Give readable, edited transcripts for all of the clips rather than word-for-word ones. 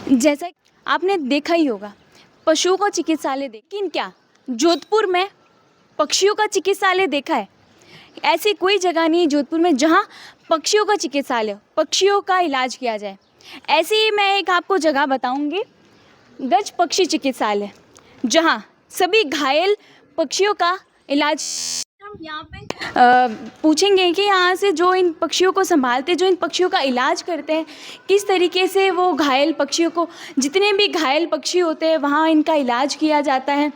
जैसा आपने देखा ही होगा, पशुओं का चिकित्सालय लेकिन क्या जोधपुर में पक्षियों का चिकित्सालय देखा है? ऐसी कोई जगह नहीं है जोधपुर में जहाँ पक्षियों का चिकित्सालय हो, पक्षियों का इलाज किया जाए। ऐसे ही मैं एक आपको जगह बताऊंगी, गज पक्षी चिकित्सालय, जहाँ सभी घायल पक्षियों का इलाज। हम यहाँ पे पूछेंगे कि यहाँ से जो इन पक्षियों को संभालते, जो इन पक्षियों का इलाज करते हैं, किस तरीके से वो घायल पक्षियों को, जितने भी घायल पक्षी होते हैं वहाँ इनका इलाज किया जाता है।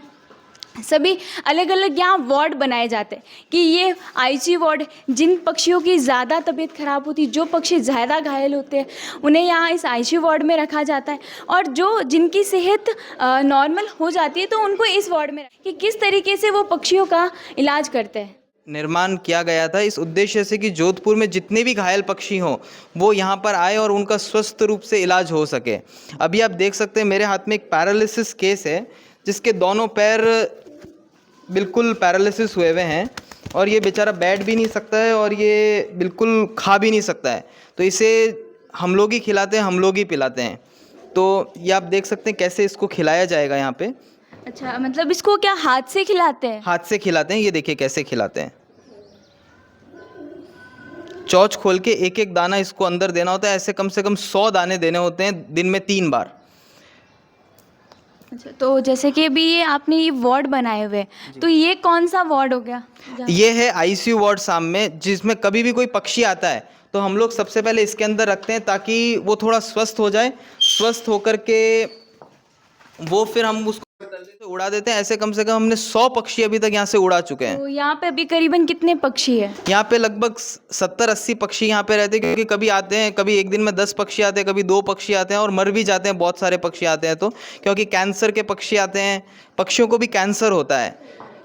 सभी अलग अलग यहाँ वार्ड बनाए जाते हैं कि ये आईसीयू वार्ड, जिन पक्षियों की ज़्यादा तबीयत ख़राब होती है, जो पक्षी ज़्यादा घायल होते हैं, उन्हें यहाँ इस आईसीयू वार्ड में रखा जाता है, और जो जिनकी सेहत नॉर्मल हो जाती है तो उनको इस वार्ड में कि किस तरीके से वो पक्षियों का इलाज करते हैं। निर्माण किया गया था इस उद्देश्य से कि जोधपुर में जितने भी घायल पक्षी हों वो यहाँ पर आए और उनका स्वस्थ रूप से इलाज हो सके। अभी आप देख सकते हैं मेरे हाथ में एक पैरालिसिस केस है जिसके दोनों पैर बिल्कुल पैरालिसिस हुए हुए हैं और ये बेचारा बैठ भी नहीं सकता है और ये बिल्कुल खा भी नहीं सकता है। तो इसे हम लोग ही खिलाते हैं, हम लोग ही पिलाते हैं। तो ये आप देख सकते हैं कैसे इसको खिलाया जाएगा यहाँ पे। अच्छा, मतलब इसको क्या हाथ से खिलाते हैं? हाथ से खिलाते हैं, ये देखिए कैसे खिलाते हैं। चोंच खोल के एक एक दाना इसको अंदर देना होता है। ऐसे कम से कम 100 दाने देने होते हैं दिन में 3 बार। अच्छा, तो जैसे कि अभी ये आपने ये वार्ड बनाए हुए हैं, तो ये कौन सा वार्ड हो गया? ये है आईसीयू वार्ड सामने, जिसमें कभी भी कोई पक्षी आता है तो हम लोग सबसे पहले इसके अंदर रखते हैं ताकि वो थोड़ा स्वस्थ हो जाए। स्वस्थ होकर के वो फिर हम उसको उड़ा देते हैं। ऐसे कम से कम हमने 100 पक्षी अभी तक यहाँ से उड़ा चुके हैं। तो यहाँ पे अभी करीबन कितने पक्षी है? यहाँ पे लगभग 70-80 पक्षी यहाँ पे रहते हैं, क्योंकि कभी आते हैं, कभी एक दिन में 10 पक्षी आते हैं, कभी 2 पक्षी आते हैं और मर भी जाते हैं। बहुत सारे पक्षी आते हैं तो क्योंकि कैंसर के पक्षी आते हैं, पक्षियों को भी कैंसर होता है।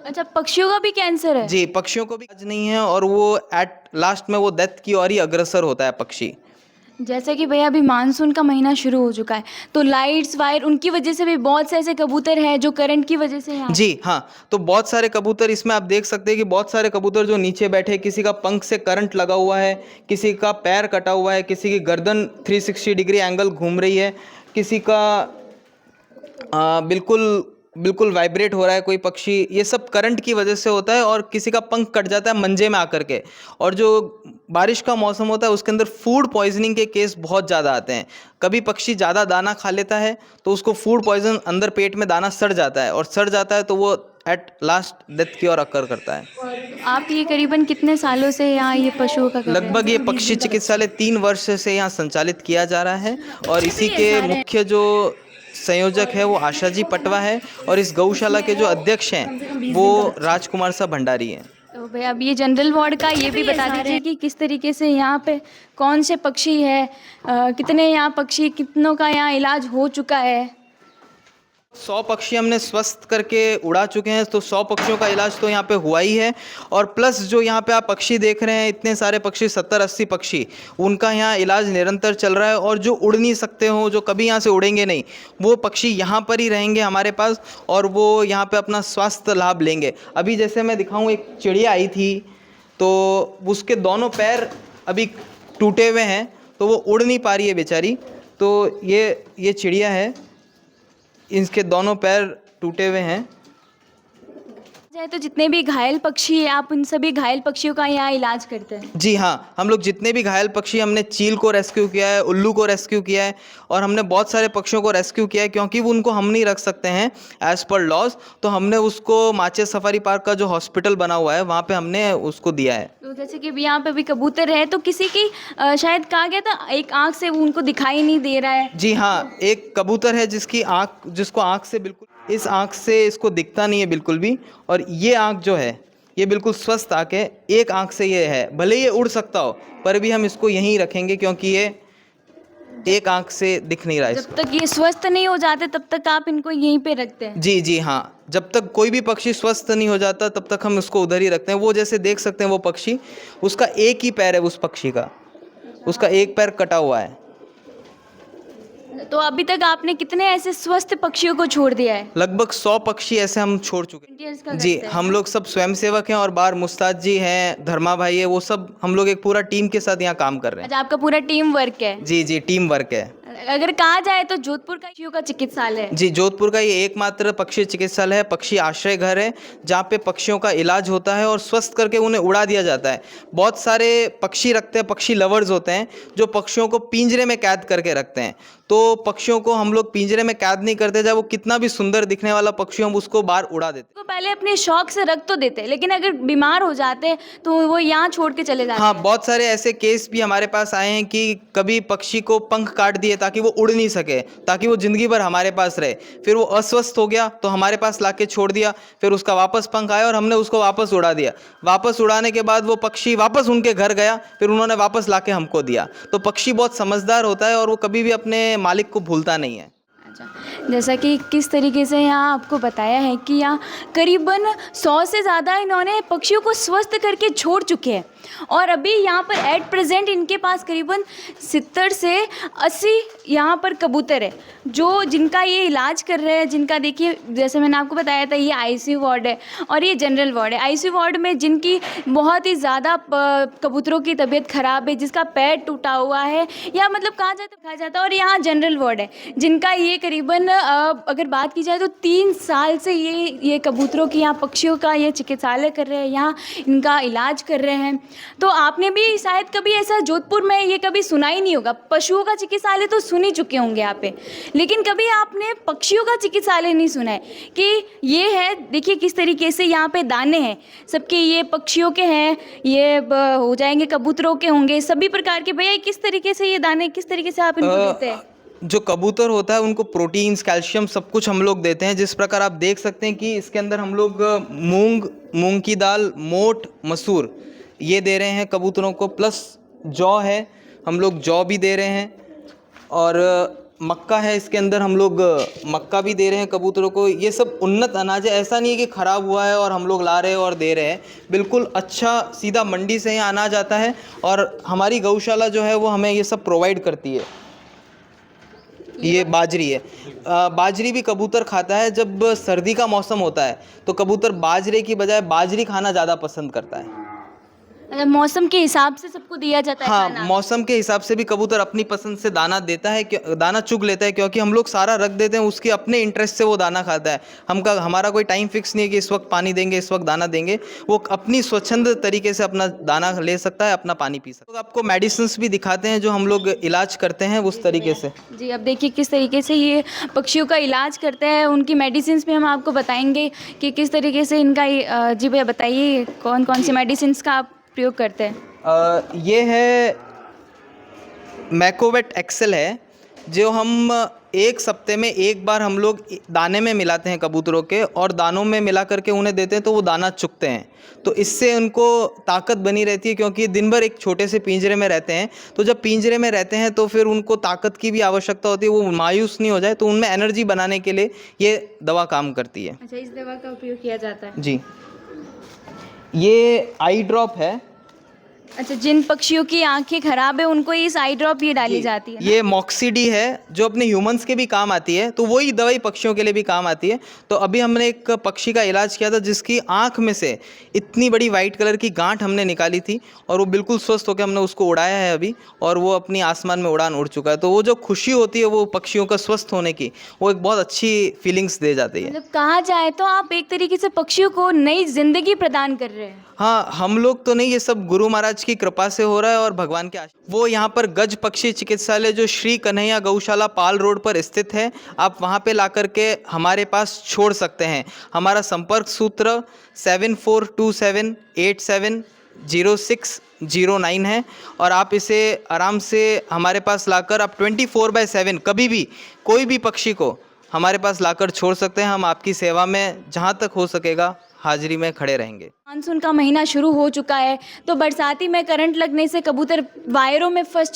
अच्छा, पक्षियों का भी कैंसर है? जी, पक्षियों को भी इलाज नहीं है और वो एट लास्ट में वो डेथ की ओर ही अग्रसर होता है पक्षी। जैसे कि भैया अभी मानसून का महीना शुरू हो चुका है, तो लाइट्स वायर उनकी वजह से भी बहुत से ऐसे कबूतर हैं जो करंट की वजह से यहाँ। जी हाँ, तो बहुत सारे कबूतर इसमें आप देख सकते हैं कि बहुत सारे कबूतर जो नीचे बैठे, किसी का पंख से करंट लगा हुआ है, किसी का पैर कटा हुआ है, किसी की गर्दन 360 डिग्री एंगल घूम रही है, किसी का बिल्कुल वाइब्रेट हो रहा है कोई पक्षी। ये सब करंट की वजह से होता है और किसी का पंख कट जाता है मंजे में आकर के। और जो बारिश का मौसम होता है उसके अंदर फूड पॉइजनिंग के केस बहुत ज़्यादा आते हैं। कभी पक्षी ज़्यादा दाना खा लेता है तो उसको फूड पॉइजन, अंदर पेट में दाना सड़ जाता है और सड़ जाता है तो वो एट लास्ट डेथ की ओर अकर करता है। आप ये करीबन कितने सालों से यहाँ ये पशुओं का कर रहे हैं? लगभग ये पक्षी चिकित्सालय 3 वर्ष से यहाँ संचालित किया जा रहा है और इसी के मुख्य जो संयोजक है वो आशा जी पटवा है और इस गौशाला के जो अध्यक्ष हैं वो राजकुमार साहब भंडारी हैं। तो भैया अब ये जनरल वार्ड का ये भी बता दीजिए कि किस तरीके से यहाँ पे कौन से पक्षी है, कितने यहाँ पक्षी, कितनों का यहाँ इलाज हो चुका है? 100 पक्षी हमने स्वस्थ करके उड़ा चुके हैं, तो 100 पक्षियों का इलाज तो यहाँ पे हुआ ही है। और प्लस जो यहाँ पे आप पक्षी देख रहे हैं, इतने सारे पक्षी, 70-80 पक्षी, उनका यहाँ इलाज निरंतर चल रहा है। और जो उड़ नहीं सकते हो, जो कभी यहाँ से उड़ेंगे नहीं, वो पक्षी यहाँ पर ही रहेंगे हमारे पास और वो यहाँ पे अपना स्वास्थ्य लाभ लेंगे। अभी जैसे मैं दिखाऊँ, एक चिड़िया आई थी तो उसके दोनों पैर अभी टूटे हुए हैं तो वो उड़ नहीं पा रही है बेचारी। तो ये चिड़िया है, इसके दोनों पैर टूटे हुए हैं। चाहे तो जितने भी घायल पक्षी हैं, आप उन सभी घायल पक्षियों का यहाँ इलाज करते हैं? जी हाँ, हम लोग जितने भी घायल पक्षी, हमने चील को रेस्क्यू किया है, उल्लू को रेस्क्यू किया है और हमने बहुत सारे पक्षियों को रेस्क्यू किया है। क्योंकि वो उनको हम नहीं रख सकते हैं एज पर लॉज, तो हमने उसको माचे सफारी पार्क का जो हॉस्पिटल बना हुआ है वहाँ पे हमने उसको दिया है। तो जैसे कि यहाँ पे भी कबूतर है, तो किसी की शायद कहा गया था एक आँख से वो उनको दिखाई नहीं दे रहा है। जी हाँ, एक कबूतर है जिसको आँख से बिल्कुल, इस आँख से इसको दिखता नहीं है बिल्कुल भी, और ये आँख जो है ये बिल्कुल स्वस्थ आँख है। एक आँख से ये है, भले ये उड़ सकता हो पर भी हम इसको यहीं रखेंगे क्योंकि ये एक आँख से दिख नहीं रहा है। जब तक ये स्वस्थ नहीं हो जाते तब तक आप इनको यहीं पे रखते हैं? जी हाँ, जब तक कोई भी पक्षी स्वस्थ नहीं हो जाता तब तक हम उसको उधर ही रखते हैं। वो जैसे देख सकते हैं, वो पक्षी, उसका एक ही पैर है, उस पक्षी का, उसका एक पैर कटा हुआ है। तो अभी तक आपने कितने ऐसे स्वस्थ पक्षियों को छोड़ दिया है? लगभग 100 पक्षी ऐसे हम छोड़ चुके हैं। जी, हम लोग सब स्वयंसेवक हैं और बाहर मुस्ताद जी हैं, धर्मा भाई है, वो सब हम लोग एक पूरा टीम के साथ यहाँ काम कर रहे हैं। अच्छा, आपका पूरा टीम वर्क है? जी, टीम वर्क है। अगर कहा जाए तो जोधपुर का पक्षियों का चिकित्सालय है। जी, जोधपुर का ये एकमात्र पक्षी चिकित्सालय है, पक्षी आश्रय घर है, जहाँ पे पक्षियों का इलाज होता है और स्वस्थ करके उन्हें उड़ा दिया जाता है। बहुत सारे पक्षी रखते हैं, पक्षी लवर्स होते हैं जो पक्षियों को पिंजरे में कैद करके रखते हैं। तो पक्षियों को हम लोग पिंजरे में कैद नहीं करते, चाहे वो कितना भी सुंदर दिखने वाला पक्षी हो, हम उसको बाहर उड़ा देते हैं। तो पहले अपने शौक से रख तो देते, लेकिन अगर बीमार हो जाते तो वो यहाँ छोड़ के चले जाते। हाँ, बहुत सारे ऐसे केस भी हमारे पास आए हैं कि कभी पक्षी को पंख काट दिए ताकि वो उड़ नहीं सके, ताकि वो ज़िंदगी भर हमारे पास रहे। फिर वो अस्वस्थ हो गया तो हमारे पास लाके छोड़ दिया, फिर उसका वापस पंख आया और हमने उसको वापस उड़ा दिया। वापस उड़ाने के बाद वो पक्षी वापस उनके घर गया, फिर उन्होंने वापस लाके हमको दिया। तो पक्षी बहुत समझदार होता है और वो कभी भी अपने मालिक को भूलता नहीं है। अच्छा, जैसा कि किस तरीके से यहाँ आपको बताया है कि यहाँ करीबन 100 से ज़्यादा इन्होंने पक्षियों को स्वस्थ करके छोड़ चुके हैं और अभी यहाँ पर एट प्रेजेंट इनके पास करीबन 70 से 80 यहाँ पर कबूतर है जो जिनका ये इलाज कर रहे हैं। जिनका देखिए, जैसे मैंने आपको बताया था, ये आईसीयू वार्ड है और ये जनरल वार्ड है। आईसीयू वार्ड में जिनकी बहुत ही ज़्यादा कबूतरों की तबीयत ख़राब है, जिसका पैर टूटा हुआ है या मतलब कहा जाता है, और यहाँ जनरल वार्ड है जिनका ये करीबन अगर बात की जाए तो 3 साल से ये कबूतरों की, यहाँ पक्षियों का ये चिकित्सालय कर रहे हैं, यहाँ इनका इलाज कर रहे हैं। तो आपने भी शायद कभी ऐसा जोधपुर में ये कभी सुना ही नहीं होगा। पशुओं का चिकित्सालय तो सुन ही चुके होंगे यहाँ पे, लेकिन कभी आपने पक्षियों का चिकित्सालय नहीं सुना है कि ये है। देखिए किस तरीके से यहाँ पे दाने हैं सबके, ये पक्षियों के हैं, ये हो जाएंगे कबूतरों के होंगे, सभी प्रकार के। भैया किस तरीके से ये दाने, किस तरीके से आप इनको देते हैं? जो कबूतर होता है उनको प्रोटीन्स, कैल्शियम सब कुछ हम लोग देते हैं। जिस प्रकार आप देख सकते हैं कि इसके अंदर हम लोग मूंग की दाल, मोठ, मसूर ये दे रहे हैं कबूतरों को, प्लस जौ है, हम लोग जौ भी दे रहे हैं और मक्का है, इसके अंदर हम लोग मक्का भी दे रहे हैं कबूतरों को। ये सब उन्नत अनाज है, ऐसा नहीं है कि ख़राब हुआ है और हम लोग ला रहे हैं और दे रहे हैं। बिल्कुल अच्छा सीधा मंडी से यहाँ अनाज आता है और हमारी गौशाला जो है वो हमें ये सब प्रोवाइड करती है। ये बाजरी है, बाजरी भी कबूतर खाता है। जब सर्दी का मौसम होता है तो कबूतर बाजरे की बजाय बाजरी खाना ज़्यादा पसंद करता है। मौसम के हिसाब से सबको दिया जाता है हाँ, खाना। मौसम के हिसाब से भी कबूतर अपनी पसंद से दाना देता है, दाना चुग लेता है, क्योंकि हम लोग सारा रख देते हैं, उसके अपने इंटरेस्ट से वो दाना खाता है। हमारा कोई टाइम फिक्स नहीं है कि इस वक्त पानी देंगे, इस वक्त दाना देंगे। वो अपनी स्वच्छंद तरीके से अपना दाना ले सकता है, अपना पानी पी सकता है। तो आपको मेडिसिन भी दिखाते हैं जो हम लोग इलाज करते हैं उस तरीके से। जी, अब देखिए किस तरीके से ये पक्षियों का इलाज करते हैं। उनकी मेडिसिन भी हम आपको बताएंगे कि किस तरीके से इनका। जी भैया बताइए, कौन कौन सी मेडिसिन का आप प्रयोग करते हैं? ये है मैकोवेट एक्सेल है, जो हम 1 सप्ते में 1 बार हम लोग दाने में मिलाते हैं कबूतरों के, और दानों में मिला करके उन्हें देते हैं तो वो दाना चुगते हैं। तो इससे उनको ताकत बनी रहती है, क्योंकि दिन भर एक छोटे से पिंजरे में रहते हैं। तो जब पिंजरे में रहते हैं तो फिर उनको ताकत की भी आवश्यकता होती है, वो मायूस नहीं हो जाए, तो उनमें एनर्जी बनाने के लिए ये दवा काम करती है। अच्छा, इस दवा का उपयोग किया जाता है? जी, ये आई ड्रॉप है। अच्छा, जिन पक्षियों की आंखें खराब है उनको इस आई ड्रॉप ये डाली जाती है ना? ये मॉक्सीडी है जो अपने ह्यूमंस के भी काम आती है, तो वही दवाई पक्षियों के लिए भी काम आती है। तो अभी हमने एक पक्षी का इलाज किया था जिसकी आंख में से इतनी बड़ी वाइट कलर की गांठ हमने निकाली थी और वो बिल्कुल स्वस्थ होकर हमने उसको उड़ाया है अभी, और वो अपनी आसमान में उड़ान उड़ चुका है। तो वो जो खुशी होती है वो पक्षियों का स्वस्थ होने की, वो एक बहुत अच्छी फीलिंग्स दे जाती है। मतलब कहा जाए तो आप एक तरीके से पक्षियों को नई जिंदगी प्रदान कर रहे हैं। हाँ, हम लोग तो नहीं, ये सब गुरु महाराज की कृपा से हो रहा है और भगवान के वो यहाँ पर गज पक्षी चिकित्सालय जो श्री कन्हैया गौशाला पाल रोड पर स्थित है, आप वहाँ पे ला करके हमारे पास छोड़ सकते हैं। हमारा संपर्क सूत्र 7427870609 है और आप इसे आराम से हमारे पास लाकर आप 24/7 कभी भी कोई भी पक्षी को हमारे पास लाकर छोड़ सकते हैं। हम आपकी सेवा में जहाँ तक हो सकेगा हाजिरी में खड़े रहेंगे। मानसून का महीना शुरू हो चुका है, तो बरसाती में करंट लगने से कबूतर वायरों में फंस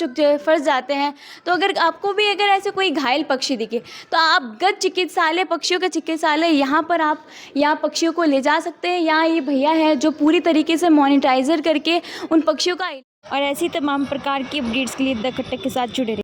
जाते हैं। तो अगर आपको भी अगर ऐसे कोई घायल पक्षी दिखे तो आप गज चिकित्सालय, पक्षियों का चिकित्सालय, यहाँ पर आप यहाँ पक्षियों को ले जा सकते हैं। यहाँ ये भैया है जो पूरी तरीके से मॉनिटाइजर करके उन पक्षियों का। और ऐसी तमाम प्रकार की अपडेट्स के लिए द खट्टक के साथ जुड़े रहिए।